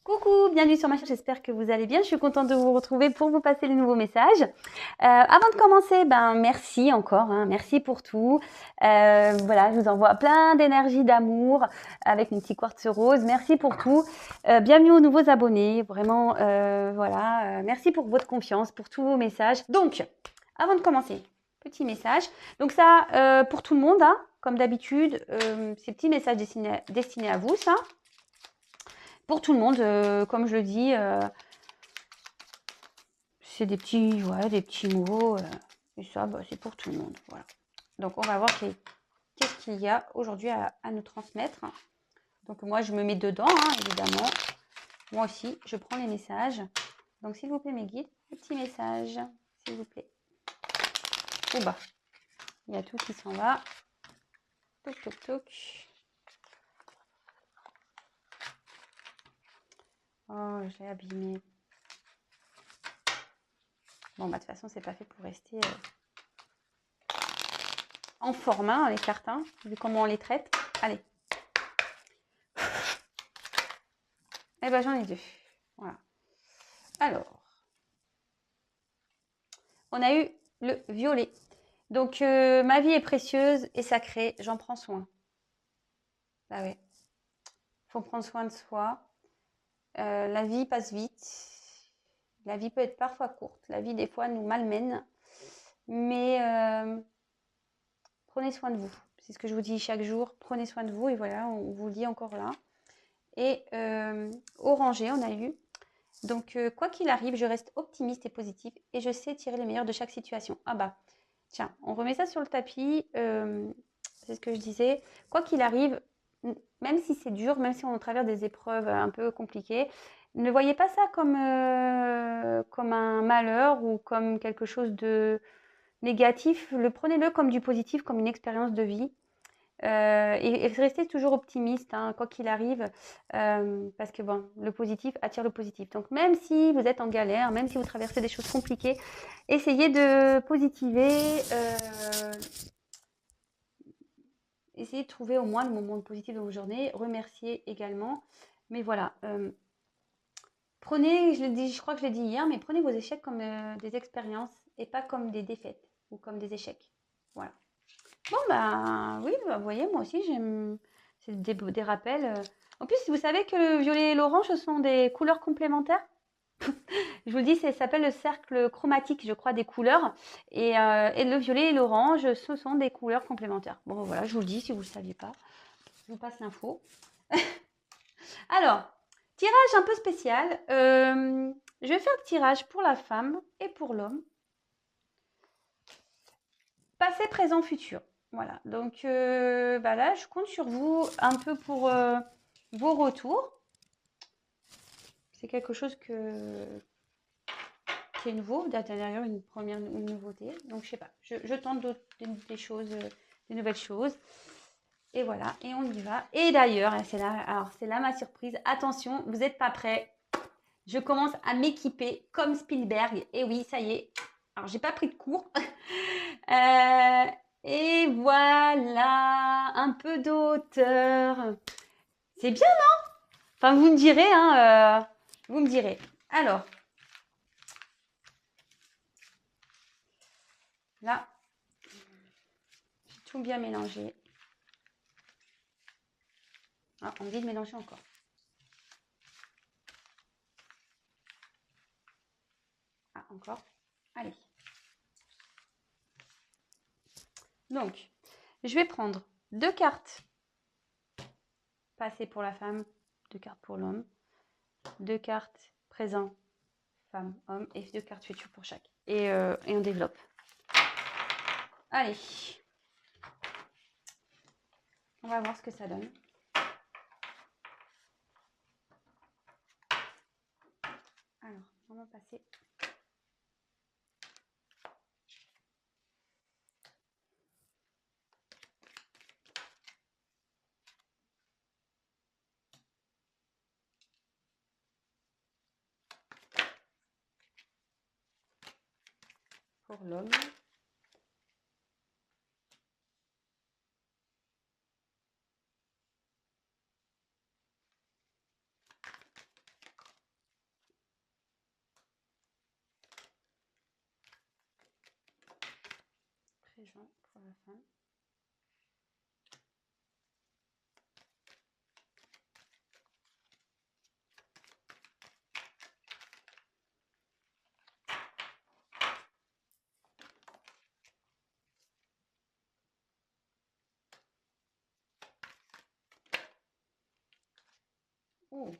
Coucou, bienvenue sur ma chaîne, j'espère que vous allez bien. Je suis contente de vous retrouver pour vous passer les nouveaux messages. Avant de commencer, merci encore, merci pour tout. Voilà, je vous envoie plein d'énergie, d'amour avec mon petit quartz rose. Merci pour tout. Bienvenue aux nouveaux abonnés, vraiment, voilà. Merci pour votre confiance, pour tous vos messages. Donc, avant de commencer, petit message. Donc ça, pour tout le monde, comme d'habitude, ces petits messages destinés à vous, ça. Pour tout le monde, comme je le dis, c'est des petits, des petits mots. Et ça, c'est pour tout le monde. Voilà. Donc, on va voir qu'est-ce qu'il y a aujourd'hui à nous transmettre. Donc, moi, je me mets dedans, évidemment. Moi aussi, je prends les messages. Donc, s'il vous plaît, mes guides, les petits messages, s'il vous plaît. Oh bah, il y a tout qui s'en va. Toc, toc, toc. Oh, j'ai abîmé. Bon, de toute façon, c'est pas fait pour rester en forme, les cartes, vu comment on les traite. Allez. Eh ben, j'en ai deux. Voilà. Alors, on a eu le violet. Donc, ma vie est précieuse et sacrée. J'en prends soin. Bah ouais. Faut prendre soin de soi. La vie passe vite. La vie peut être parfois courte. La vie, des fois, nous malmène. Mais prenez soin de vous. C'est ce que je vous dis chaque jour. Prenez soin de vous. Et voilà, on vous le dit encore là. Et orangé, on a eu. Donc, quoi qu'il arrive, je reste optimiste et positive et je sais tirer le meilleur de chaque situation. Ah bah, tiens, on remet ça sur le tapis. C'est ce que je disais. Quoi qu'il arrive, même si c'est dur, même si on traverse des épreuves un peu compliquées, ne voyez pas ça comme un malheur ou comme quelque chose de négatif. Prenez-le comme du positif, comme une expérience de vie. Et restez toujours optimiste, quoi qu'il arrive, parce que bon, le positif attire le positif. Donc même si vous êtes en galère, même si vous traversez des choses compliquées, essayez de positiver, essayez de trouver au moins le moment positif dans vos journées, remerciez également. Mais voilà, prenez, je crois que je l'ai dit hier, mais prenez vos échecs comme des expériences et pas comme des défaites ou comme des échecs. Voilà. Bon, oui, vous voyez, moi aussi, j'aime. C'est des rappels. En plus, vous savez que le violet et l'orange, ce sont des couleurs complémentaires. Je vous le dis, ça s'appelle le cercle chromatique, je crois, des couleurs. Et le violet et l'orange, ce sont des couleurs complémentaires. Bon, voilà, je vous le dis si vous ne le saviez pas. Je vous passe l'info. Alors, tirage un peu spécial. Je vais faire le tirage pour la femme et pour l'homme. Passé, présent, futur. Voilà, donc là, je compte sur vous un peu pour vos retours. C'est quelque chose qui est nouveau, d'ailleurs une nouveauté. Donc, je sais pas, je tente des choses, des nouvelles choses. Et voilà, et on y va. Et d'ailleurs, c'est là ma surprise. Attention, vous n'êtes pas prêts. Je commence à m'équiper comme Spielberg. Et oui, ça y est. Alors, j'ai pas pris de cours. Et voilà, un peu d'auteur. C'est bien, non? Enfin, vous me direz, vous me direz. Alors, là, j'ai tout bien mélangé. Ah, envie de mélanger encore. Ah, encore. Allez. Donc, je vais prendre 2 cartes passées pour la femme, 2 cartes pour l'homme, 2 cartes présent, femme, homme, et 2 cartes futures pour chaque. Et on développe. Allez. On va voir ce que ça donne. Alors, on va passer. Pour l'homme. piégeant pour la fin. Oh.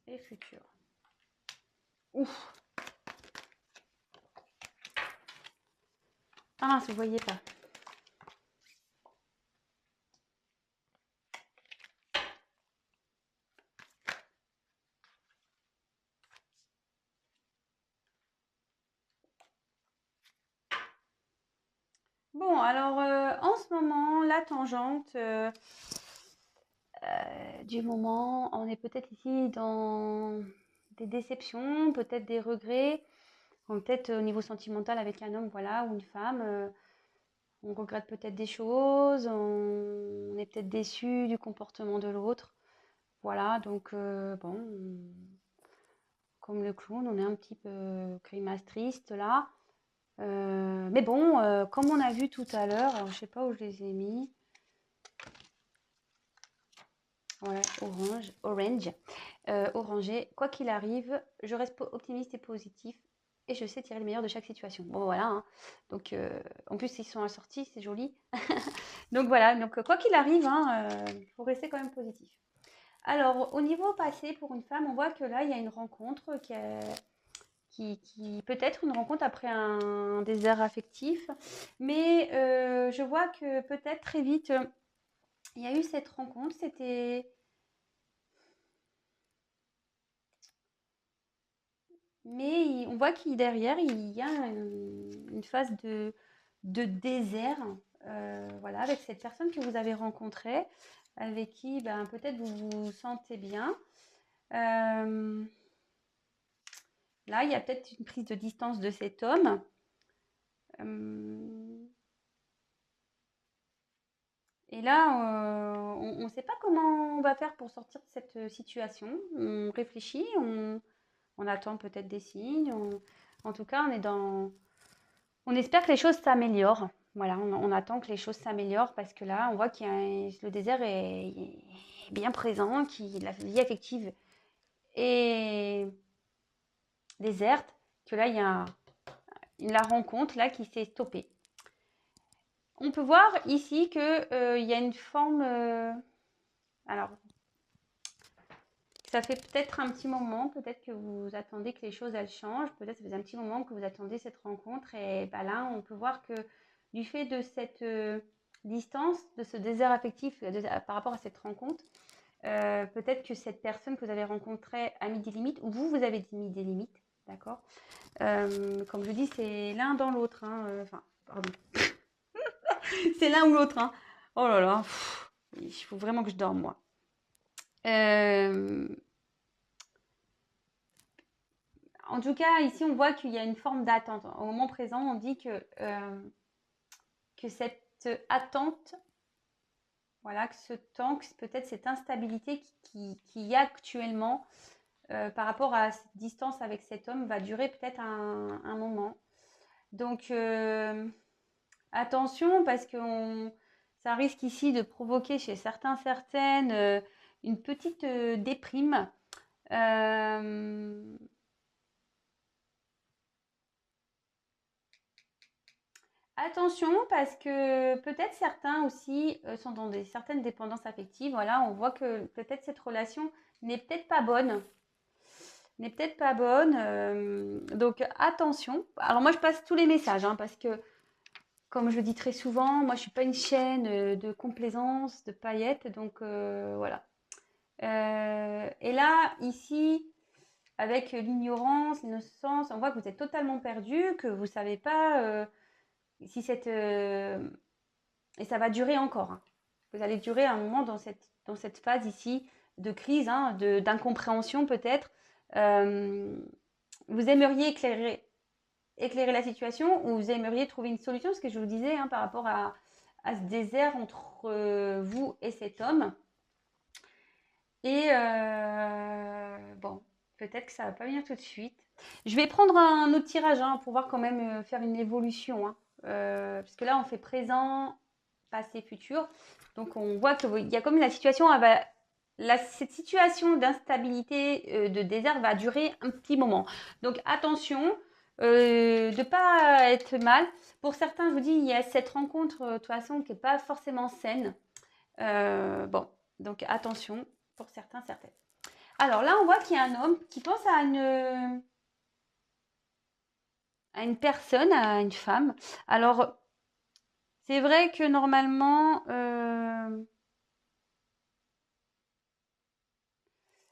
Et futur. Ouf. Ah mince, vous voyez pas. Bon, alors en ce moment, la tangente du moment, on est peut-être ici dans des déceptions, peut-être des regrets, peut-être au niveau sentimental avec un homme, voilà, ou une femme. On regrette peut-être des choses, on est peut-être déçu du comportement de l'autre. Voilà, donc bon, comme le clown, on est un petit peu grimace triste là. Mais bon, comme on a vu tout à l'heure, alors je sais pas où je les ai mis. Ouais, orange, orangé. Quoi qu'il arrive, je reste optimiste et positif et je sais tirer le meilleur de chaque situation. Bon, voilà, hein. Donc, en plus, ils sont assortis, c'est joli. Donc voilà, donc quoi qu'il arrive, hein, faut rester quand même positif. Alors, au niveau passé, pour une femme, on voit que là, il y a une rencontre qui peut être une rencontre après un désert affectif. Mais je vois que peut-être très vite, il y a eu cette rencontre. C'était... Mais on voit qu'il derrière, il y a une phase de désert, voilà, avec cette personne que vous avez rencontrée, avec qui ben, peut-être vous vous sentez bien. Là, il y a peut-être une prise de distance de cet homme. Et là, on ne sait pas comment on va faire pour sortir de cette situation. On réfléchit, on attend peut-être des signes. En tout cas, on espère que les choses s'améliorent. Voilà, on attend que les choses s'améliorent parce que là, on voit que le désert est bien présent, que la vie affective est déserte, que là, il y a la rencontre là qui s'est stoppée. On peut voir ici qu'il y a une forme... alors, ça fait peut-être un petit moment, peut-être que vous attendez que les choses elles changent, peut-être ça fait un petit moment que vous attendez cette rencontre et ben là on peut voir que du fait de cette distance, de ce désert affectif par rapport à cette rencontre, peut-être que cette personne que vous avez rencontrée a mis des limites ou vous avez mis des limites, d'accord. Comme je dis, c'est l'un dans l'autre, hein, enfin, pardon, c'est l'un ou l'autre, hein. Oh là là, il faut vraiment que je dorme moi. En tout cas, ici, on voit qu'il y a une forme d'attente. Au moment présent, on dit que cette attente, voilà, que ce temps, que peut-être cette instabilité qu'il y a actuellement par rapport à cette distance avec cet homme va durer peut-être un moment. Donc, attention, parce que ça risque ici de provoquer chez certains, certaines, une petite déprime. Attention, parce que peut-être certains aussi sont dans certaines dépendances affectives. Voilà, on voit que peut-être cette relation n'est peut-être pas bonne. N'est peut-être pas bonne. Donc attention. Alors moi, je passe tous les messages, hein, parce que, comme je le dis très souvent, moi, je ne suis pas une chaîne de complaisance, de paillettes. Donc voilà. Et là, ici, avec l'ignorance, l'innocence, on voit que vous êtes totalement perdu, que vous ne savez pas... si cette et ça va durer encore, hein. Vous allez durer un moment dans cette phase ici de crise, hein, d'incompréhension peut-être. Vous aimeriez éclairer éclairer la situation ou vous aimeriez trouver une solution, ce que je vous disais par rapport à ce désert entre vous et cet homme. Et bon, peut-être que ça va pas venir tout de suite. Je vais prendre un autre tirage pour voir quand même faire une évolution. Parce que là, on fait présent, passé, futur. Donc, on voit qu'il y a comme la situation, cette situation d'instabilité, de désert va durer un petit moment. Donc, attention de ne pas être mal. Pour certains, je vous dis, il y a cette rencontre, de toute façon, qui n'est pas forcément saine. Bon, donc attention pour certains, certaines. Alors là, on voit qu'il y a un homme qui pense à une personne, à une femme. Alors, c'est vrai que normalement,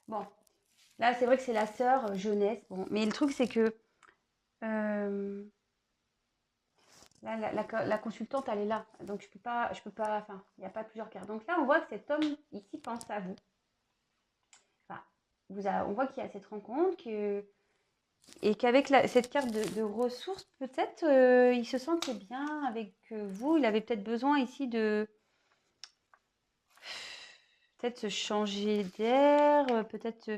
bon, là, c'est vrai que c'est la sœur jeunesse. Bon, mais le truc, c'est que là, la consultante, elle est là. Donc, je peux pas, enfin, il n'y a pas plusieurs cartes. Donc là, on voit que cet homme ici pense à vous. Enfin, on voit qu'il y a cette rencontre, et qu'avec cette carte de ressources, peut-être il se sentait bien avec vous. Il avait peut-être besoin ici de peut-être se changer d'air. Peut-être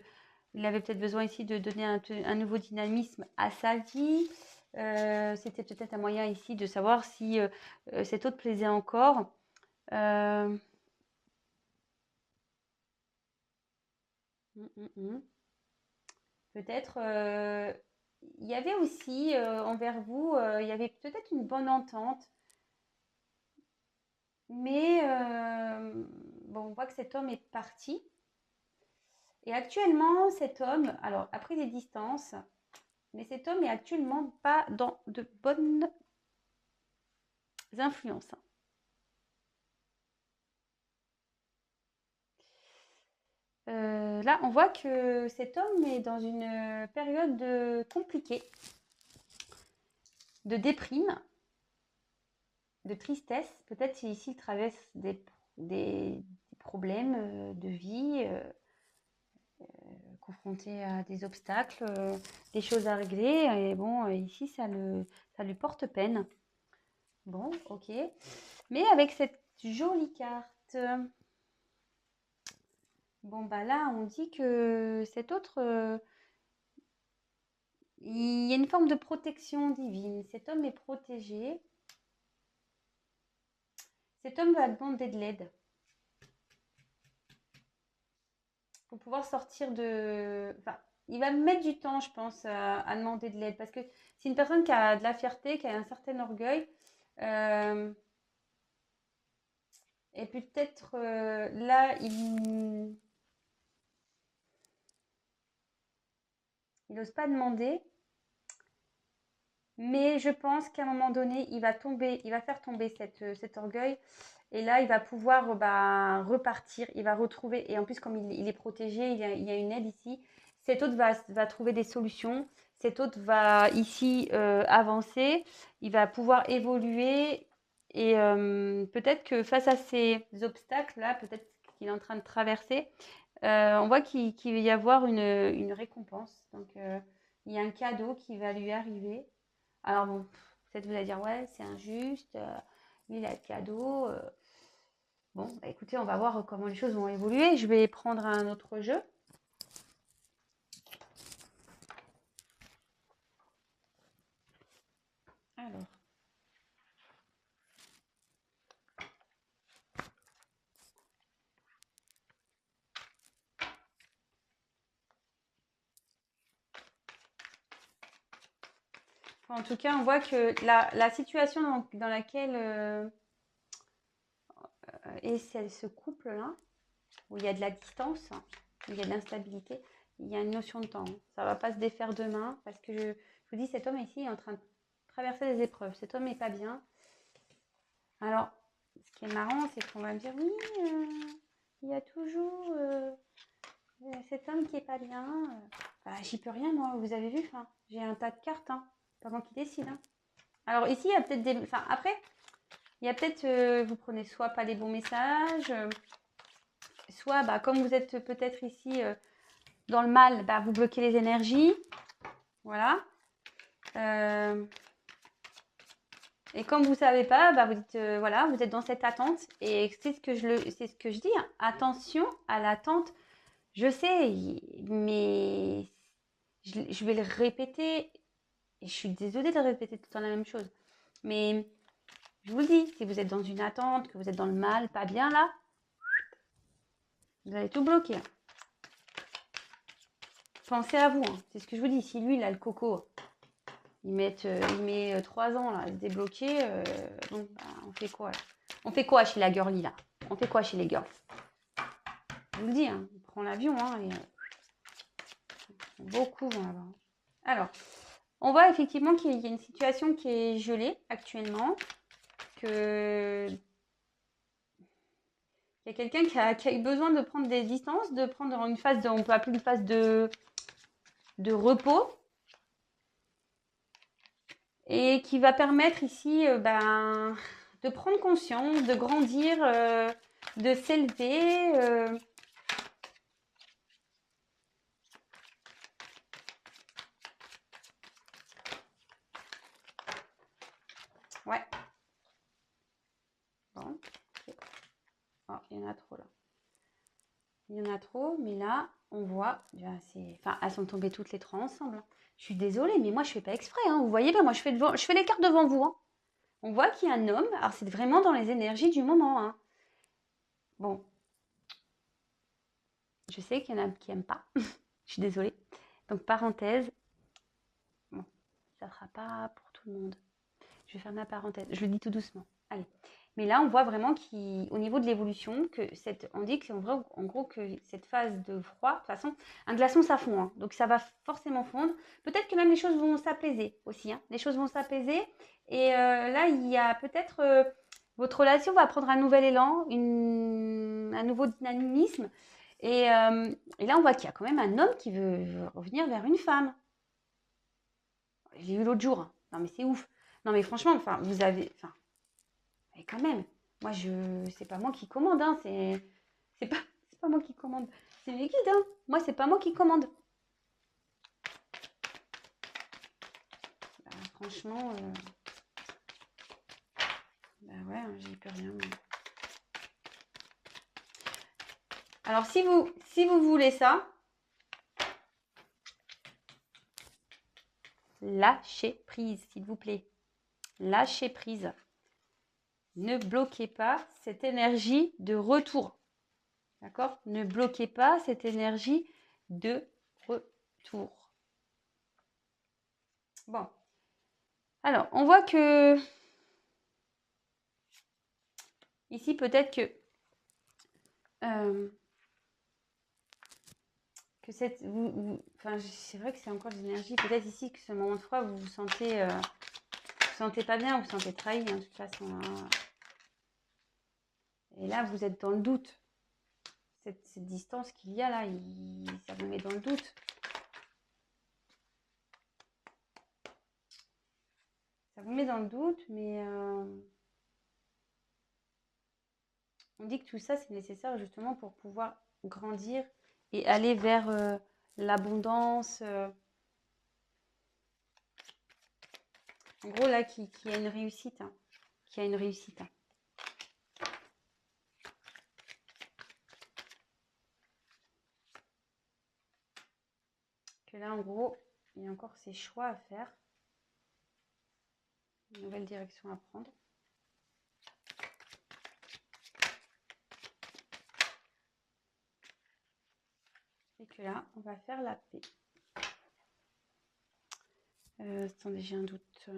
il avait peut-être besoin ici de donner un nouveau dynamisme à sa vie. C'était peut-être un moyen ici de savoir si cet autre plaisait encore. Peut-être il y avait aussi envers vous, il y avait peut-être une bonne entente. Mais bon, on voit que cet homme est parti. Et actuellement, cet homme, alors, a pris des distances, mais cet homme est actuellement pas dans de bonnes influences. Là, on voit que cet homme est dans une période compliquée, de déprime, de tristesse. Peut-être ici, il traverse des problèmes de vie. Confronté à des obstacles, des choses à régler. Et bon, ici, ça lui porte peine. Bon, ok. Mais avec cette jolie carte, bon, bah là, on dit que cet autre, il y a une forme de protection divine. Cet homme est protégé. Cet homme va demander de l'aide pour pouvoir sortir de... Enfin, il va mettre du temps, je pense, à demander de l'aide. Parce que c'est une personne qui a de la fierté, qui a un certain orgueil. Et peut-être là, il n'ose pas demander. Mais je pense qu'à un moment donné, il va faire tomber cet orgueil. Et là, il va pouvoir repartir, il va retrouver. Et en plus, comme il est protégé, il y a une aide ici. Cet autre va trouver des solutions. Cet autre va ici avancer. Il va pouvoir évoluer. Et peut-être que face à ces obstacles-là, peut-être qu'il est en train de traverser, on voit qu'il va y avoir une récompense. Donc, il y a un cadeau qui va lui arriver. Alors bon, peut-être vous allez dire, ouais, c'est injuste, lui, il a le cadeau. Bon, bah, écoutez, on va voir comment les choses vont évoluer. Je vais prendre un autre jeu. Alors. En tout cas, on voit que la situation dans laquelle est ce couple-là, où il y a de la distance, où il y a de l'instabilité, il y a une notion de temps. Ça ne va pas se défaire demain, parce que je vous dis, cet homme ici est en train de traverser des épreuves. Cet homme n'est pas bien. Alors, ce qui est marrant, c'est qu'on va me dire, oui, il y a toujours cet homme qui est pas bien. Bah, j'y peux rien, moi, vous avez vu, j'ai un tas de cartes, pas moi qui décide. Alors ici, il y a peut-être des... Enfin, après, il y a peut-être, vous prenez soit pas les bons messages, soit, comme vous êtes peut-être ici dans le mal, vous bloquez les énergies. Voilà. Et comme vous ne savez pas, bah, vous dites, voilà, vous êtes dans cette attente. Et c'est ce que je dis, hein. Attention à l'attente. Je sais, mais je vais le répéter. Et je suis désolée de répéter tout le temps la même chose. Mais je vous le dis, si vous êtes dans une attente, que vous êtes dans le mal, pas bien là, vous allez tout bloquer. Pensez à vous, hein. C'est ce que je vous dis. Si lui, il a le coco, il met 3 ans là, à se débloquer, bon, bah, on fait quoi là? On fait quoi chez la girlie là? On fait quoi chez les girls? Je vous le dis, hein, on prend l'avion, hein, et beaucoup vont là-bas. Alors, on voit effectivement qu'il y a une situation qui est gelée actuellement, qu'il y a quelqu'un qui a eu besoin de prendre des distances, de prendre une phase on peut appeler une phase de repos, et qui va permettre ici de prendre conscience, de grandir, de s'élever. Ouais. Bon. Oh, il y en a trop là. Il y en a trop, mais là, on voit, enfin, elles sont tombées toutes les trois ensemble. Je suis désolée, mais moi, je fais pas exprès, hein. Vous voyez pas, moi, je fais les cartes devant vous, hein. On voit qu'il y a un homme. Alors, c'est vraiment dans les énergies du moment, hein. Bon. Je sais qu'il y en a qui n'aiment pas. Je suis désolée. Donc, parenthèse. Bon, ça ne sera pas pour tout le monde. Je vais faire ma parenthèse. Je le dis tout doucement. Allez. Mais là, on voit vraiment qu'au niveau de l'évolution, on dit en gros que cette phase de froid, de toute façon, un glaçon, ça fond, hein. Donc ça va forcément fondre. Peut-être que même les choses vont s'apaiser aussi, hein. Les choses vont s'apaiser. Et là, il y a peut-être votre relation va prendre un nouvel élan, un nouveau dynamisme. Et là, on voit qu'il y a quand même un homme qui veut revenir vers une femme. J'ai vu l'autre jour, hein. Non, mais c'est ouf. Non, mais franchement, enfin, et quand même, moi, c'est pas moi qui commande, hein. C'est pas moi qui commande. C'est mes guides, hein. Moi, c'est pas moi qui commande. Bah, franchement, bah ouais, hein, j'y peux rien. Mais... Alors, si vous voulez ça, lâchez prise, s'il vous plaît. Lâchez prise. Ne bloquez pas cette énergie de retour. D'accord? Ne bloquez pas cette énergie de retour. Bon. Alors, on voit que ici, peut-être que enfin, c'est vrai que c'est encore des énergies. Peut-être ici que ce moment de froid, vous vous sentez pas bien, vous vous sentez trahi, hein, de toute façon. Hein. Et là, vous êtes dans le doute. Cette distance qu'il y a là, ça vous met dans le doute. Ça vous met dans le doute, mais on dit que tout ça, c'est nécessaire justement pour pouvoir grandir et aller vers l'abondance. En gros, là, qui a une réussite. Hein, qui a une réussite. Hein. Que là, en gros, il y a encore ces choix à faire. Une nouvelle direction à prendre. Et que là, on va faire la paix. Attendez, j'ai un doute.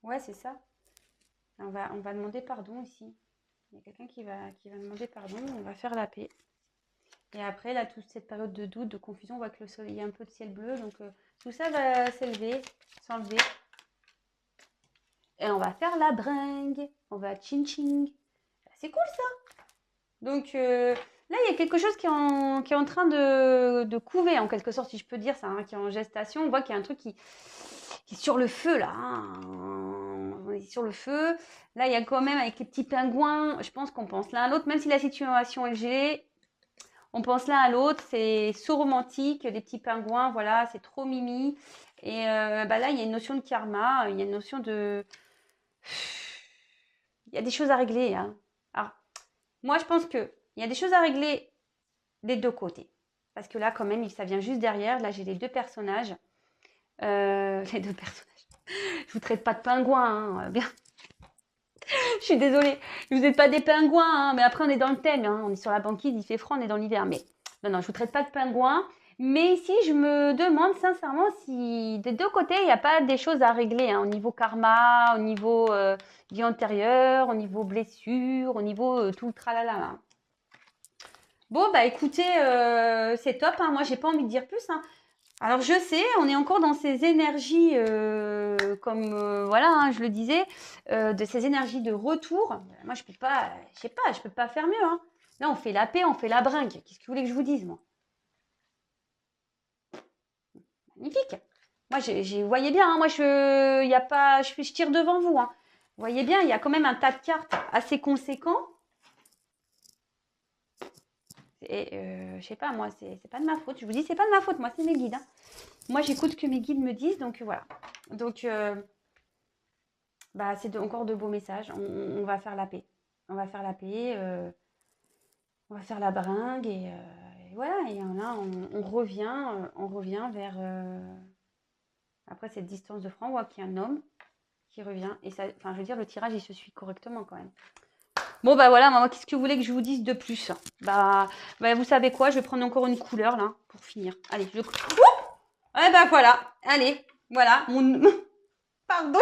Ouais, c'est ça. On va demander pardon ici. Il y a quelqu'un qui va demander pardon. On va faire la paix. Et après, là, toute cette période de doute, de confusion, on voit que le soleil, il y a un peu de ciel bleu. Donc, tout ça va s'élever, s'enlever. Et on va faire la bringue. On va ching-ching. C'est cool, ça. Donc, là, il y a quelque chose qui est en train de couver, en quelque sorte, si je peux dire ça, hein, qui est en gestation. On voit qu'il y a un truc qui est sur le feu, là. Hein. On est sur le feu. Là, il y a quand même, avec les petits pingouins, je pense qu'on pense l'un à l'autre, même si la situation est gelée, On pense l'un à l'autre, c'est so romantique, des petits pingouins, voilà, c'est trop mimi. Et bah là, il y a une notion de karma, il y a une notion de... Il y a des choses à régler, hein. Alors, moi, je pense qu'il y a des choses à régler des deux côtés. Parce que là, quand même, ça vient juste derrière. Là, j'ai les deux personnages. Les deux personnages. Je vous traite pas de pingouins, hein, bien. Je suis désolée. Vous n'êtes pas des pingouins, hein, mais après, on est dans le thème. Hein. On est sur la banquise, il fait froid, on est dans l'hiver. Mais non, non, je vous traite pas de pingouins. Mais ici, je me demande sincèrement si des deux côtés, il n'y a pas des choses à régler, hein, au niveau karma, au niveau vie antérieure, au niveau blessure, au niveau tout le tralala. Là. Bon, bah écoutez, c'est top. Hein. Moi, j'ai pas envie de dire plus. Hein. Alors, je sais, on est encore dans ces énergies, comme voilà, hein, je le disais, de ces énergies de retour. Moi, je peux pas, je sais pas, je peux pas faire mieux. Hein. Là, on fait la paix, on fait la bringue. Qu'est-ce que vous voulez que je vous dise, moi? Magnifique. Moi, vous voyez bien, hein, moi, y a pas, je tire devant vous. Hein. Vous voyez bien, il y a quand même un tas de cartes assez conséquent. Et je sais pas, moi, c'est pas de ma faute. Je vous dis, c'est pas de ma faute. Moi, c'est mes guides. Hein. Moi, j'écoute ce que mes guides me disent, donc voilà. Donc, bah, c'est encore de beaux messages. On va faire la paix. On va faire la paix. On va faire la bringue et voilà. Et là, on revient vers. Après cette distance de franc, on voit qu'il y a un homme qui revient. Et ça, enfin, je veux dire, le tirage, il se suit correctement quand même. Bon, bah voilà, maman, qu'est-ce que vous voulez que je vous dise de plus? Bah, vous savez quoi? Je vais prendre encore une couleur là pour finir. Allez, je. Ouais, bah voilà. Allez, voilà. Pardon.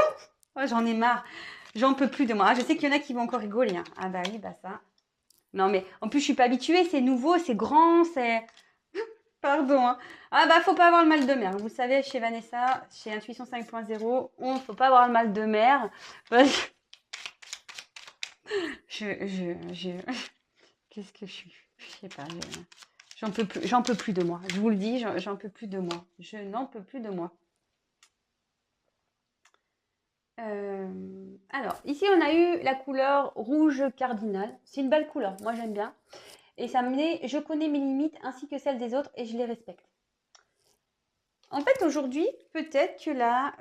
Oh, j'en ai marre. J'en peux plus de moi. Je sais qu'il y en a qui vont encore rigoler. Hein. Ah bah oui, bah ça. Non mais en plus je suis pas habituée, c'est nouveau, c'est grand, c'est... Pardon. Hein. Ah bah faut pas avoir le mal de mer. Vous savez, chez Vanessa, chez Intuition 5.0, on ne faut pas avoir le mal de mer. Je... Qu'est-ce que je suis? Je sais pas. J'en peux plus de moi. Je vous le dis, j'en peux plus de moi. Je n'en peux plus de moi. Alors, ici, on a eu la couleur rouge cardinal. C'est une belle couleur, moi j'aime bien. Et ça me dit, je connais mes limites ainsi que celles des autres et je les respecte. En fait, aujourd'hui, peut-être que là,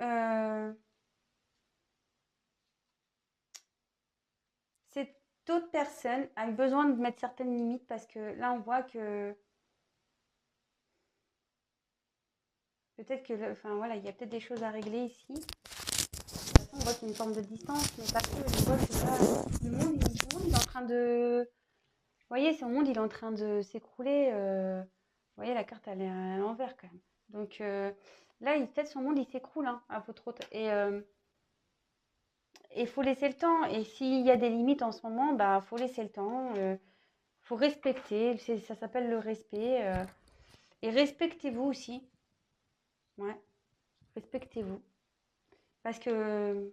cette autre personne a eu besoin de mettre certaines limites parce que là, on voit que peut-être que, enfin voilà, il y a peut-être des choses à régler ici. De toute façon, on voit qu'il y a une forme de distance, mais pas que. Je vois que là, le monde, il est en train de... Vous voyez, ce monde, il est en train de s'écrouler. Vous voyez, la carte, elle est à l'envers quand même. Donc là, peut-être son monde, il s'écroule hein, à votre autre. Et il faut laisser le temps. Et s'il y a des limites en ce moment, bah, faut laisser le temps. Faut respecter. Ça s'appelle le respect. Et respectez-vous aussi. Ouais, respectez-vous. Parce que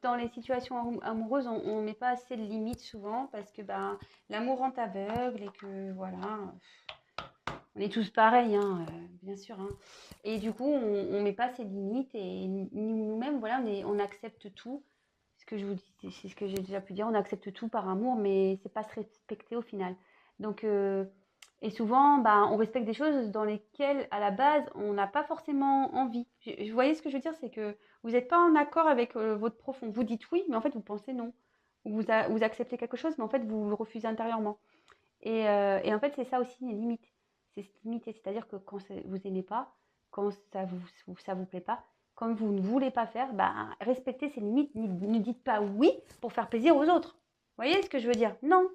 dans les situations amoureuses, on ne met pas assez de limites souvent parce que bah, l'amour rend aveugle et que voilà. On est tous pareils, hein, bien sûr. Hein. Et du coup, on ne met pas ses limites et nous-mêmes, voilà, on accepte tout. Ce que je vous dis, c'est ce que j'ai déjà pu dire, on accepte tout par amour, mais c'est pas se respecter au final. Donc, et souvent, bah, on respecte des choses dans lesquelles, à la base, on n'a pas forcément envie. Vous voyez ce que je veux dire, c'est que vous n'êtes pas en accord avec votre profond. Vous dites oui, mais en fait, vous pensez non. Vous acceptez quelque chose, mais en fait, vous le refusez intérieurement. Et en fait, c'est ça aussi les limites. C'est se limiter. C'est-à-dire que quand vous n'aimez pas, quand ça vous plaît pas, quand vous ne voulez pas faire, bah, respectez ces limites. Ne dites pas oui pour faire plaisir aux autres. Vous voyez ce que je veux dire? Non.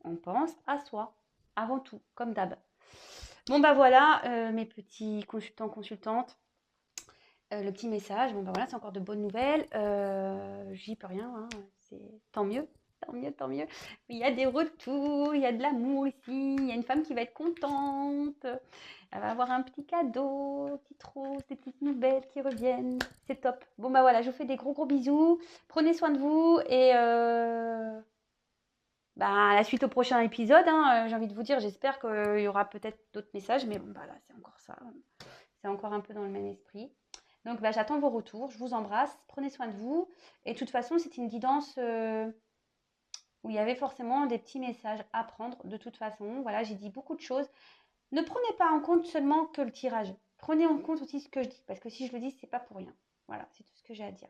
On pense à soi, avant tout, comme d'hab. Bon, bah voilà, mes petits consultants, consultantes. Le petit message, bon bah voilà, c'est encore de bonnes nouvelles. J'y peux rien, hein, c'est tant mieux, tant mieux, tant mieux. Il y a des retours, il y a de l'amour ici, il y a une femme qui va être contente. Elle va avoir un petit cadeau, une petite rose, des petites nouvelles qui reviennent. C'est top. Bon bah voilà, je vous fais des gros gros bisous. Prenez soin de vous et bah, à la suite au prochain épisode. Hein, j'ai envie de vous dire, j'espère qu'il y aura peut-être d'autres messages, mais bon bah là c'est encore ça. C'est encore un peu dans le même esprit. Donc, bah, j'attends vos retours. Je vous embrasse. Prenez soin de vous. Et de toute façon, c'est une guidance où il y avait forcément des petits messages à prendre de toute façon. Voilà, j'ai dit beaucoup de choses. Ne prenez pas en compte seulement que le tirage. Prenez en compte aussi ce que je dis, parce que si je le dis, c'est pas pour rien. Voilà, c'est tout ce que j'ai à dire.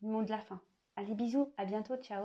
Le mot de la fin. Allez, bisous, à bientôt, ciao.